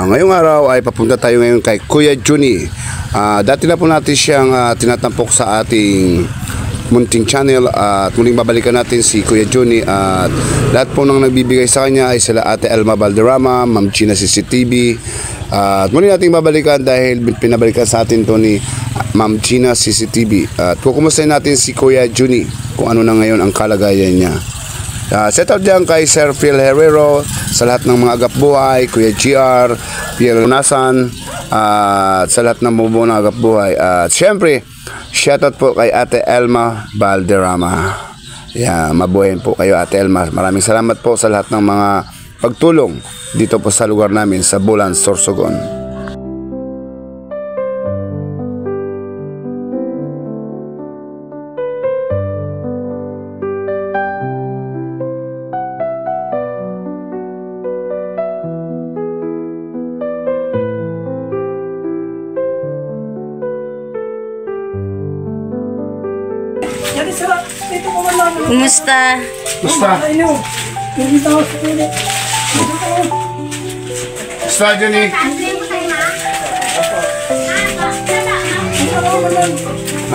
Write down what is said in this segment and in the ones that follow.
Ngayong araw ay papunta tayo ngayon kay Kuya Juni. Dati na po natin siyang tinatampok sa ating munting channel at muling babalikan natin si Kuya Juni at lahat po nang nagbibigay sa kanya ay sila Ate Elma Valderrama, Ma'am Gina CCTV at muli nating babalikan dahil pinabalikan sa atin to ni Ma'am Gina CCTV at kukumustahin natin si Kuya Juni kung ano na ngayon ang kalagayan niya. Set out dyan kay Sir Phil Herrero, sa lahat ng mga agap buhay, Kuya GR, Pierre Nasan, sa lahat ng bubuo ng agap buhay. At syempre, shoutout po kay Ate Elma Valderrama. Mabuhayin po kayo Ate Elma. Maraming salamat po sa lahat ng mga pagtulong dito po sa lugar namin sa Bulan, Sorsogon. Kumusta? Kumusta, Johnny?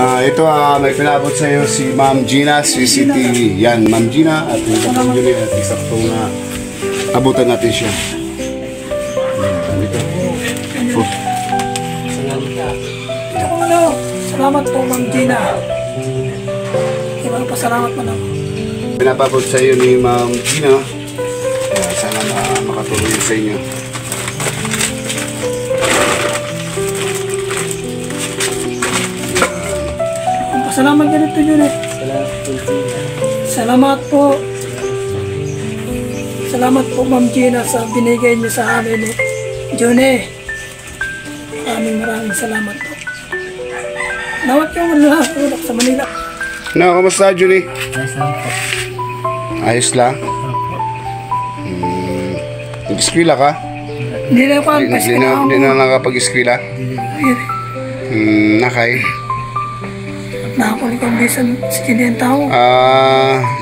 Ito may pinabot sa iyo si Ma'am Gina CCTV. Yan, Ma'am Gina at Ma'am Johnny at isakto na abutan natin siya. Salamat po, Ma'am Gina. Pasalamat mo na. Pinapabot sa iyo ni Ma'am Gina. Sana makatulong sa inyo. Pasalamat ka dito, Juni. Salamat po. Salamat po, Ma'am Gina, sa binigay niyo sa amin ni Juni. Maraming salamat po. Nawat yung malulak sa Manila. Kamusta, Juni? Ayos lang po. Ayos lang? Nag-eskwela ka? Hindi na ako Hindi na nakapag-eskwela? Nakay? Nakakulik ang bisan sa kinenta ko.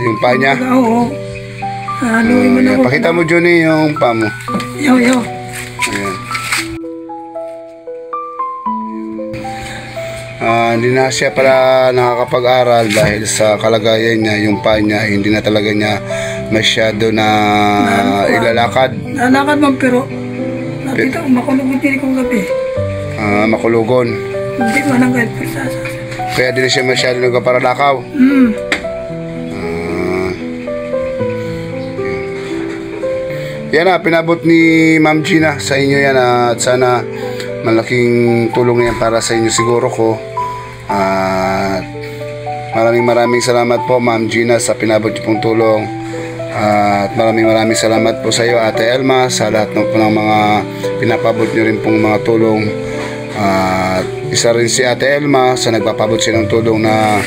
Yung pa niya? Oo. Pakita mo, Juni, yung pa mo. Yo. Ayan. Hindi na siya para nakakapag-aral dahil sa kalagayan niya, yung pa niya, hindi na talaga niya masyado na ilalakad. Lalakad man pero nakita ko makulugon din kong gabi. Makulugon. Hindi ko nang kahit persasa. Kaya din siya masyado nagpaparalakaw. Yan pinabot ni Ma'am Gina sa inyo yan at sana malaking tulong yan para sa inyo siguro ko. At maraming salamat po Ma'am Gina sa pinabot niyo pong tulong. At maraming salamat po sa iyo Ate Elma sa lahat ng mga pinapabot niyo rin pong mga tulong. At isa rin si Ate Elma sa nagpapabot siya ng tulong na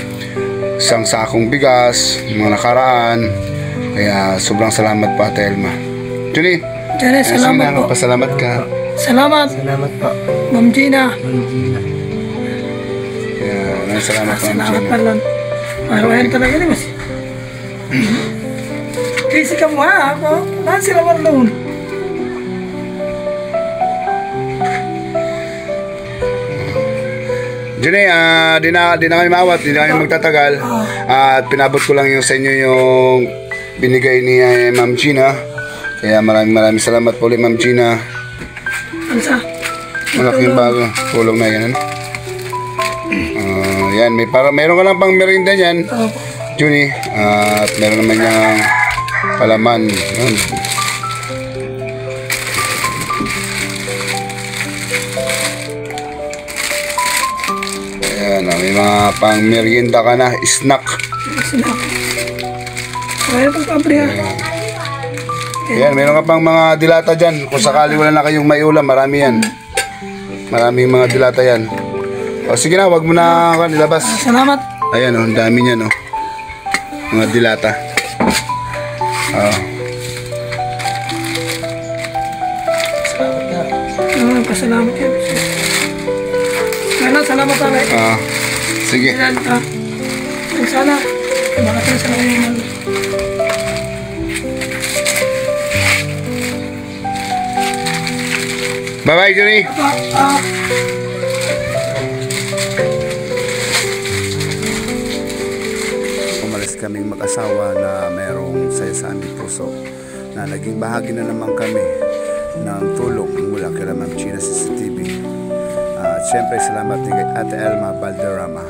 isang sakong bigas, mga nakaraan. Kaya sobrang salamat po Ate Elma. Juni, salamat po. Pasalamat ka. Salamat po. Ma'am Gina. Salamat pala. Marawayan talaga rin mas. Kasi ka mo ako. Lahat sila marlon. Juni, di na kami maawat, di na kami magtatagal. At pinabot ko lang yung sa inyo yung binigay ni Ma'am Gina. Kaya maraming salamat po ulit Ma'am Gina. Malaking bago tulong na yan. Yan, meron ka lang pang merinda yan, Juni. At meron naman niyang palaman. Ayan, may mga pang merienda ka na, snack. Kaya pang kabriya. Ayan, meron ka pang mga dilata dyan. Kung sakali wala na kayong may ulam, marami yan. Maraming mga dilata yan. O sige na, wag mo na nilabas. Salamat. Ayan ang dami niya mga dilata. Salamat yan. Salamat tayo. Sige. Sana makatay sa kanyang Bye-bye, Johnny. Umalis kaming mag-asawa na mayroong saya sa aming puso na naging bahagi na naman kami ng tulong mula kay Ma'am China CCTV. At syempre salamat din kay Ate Elma Valderrama.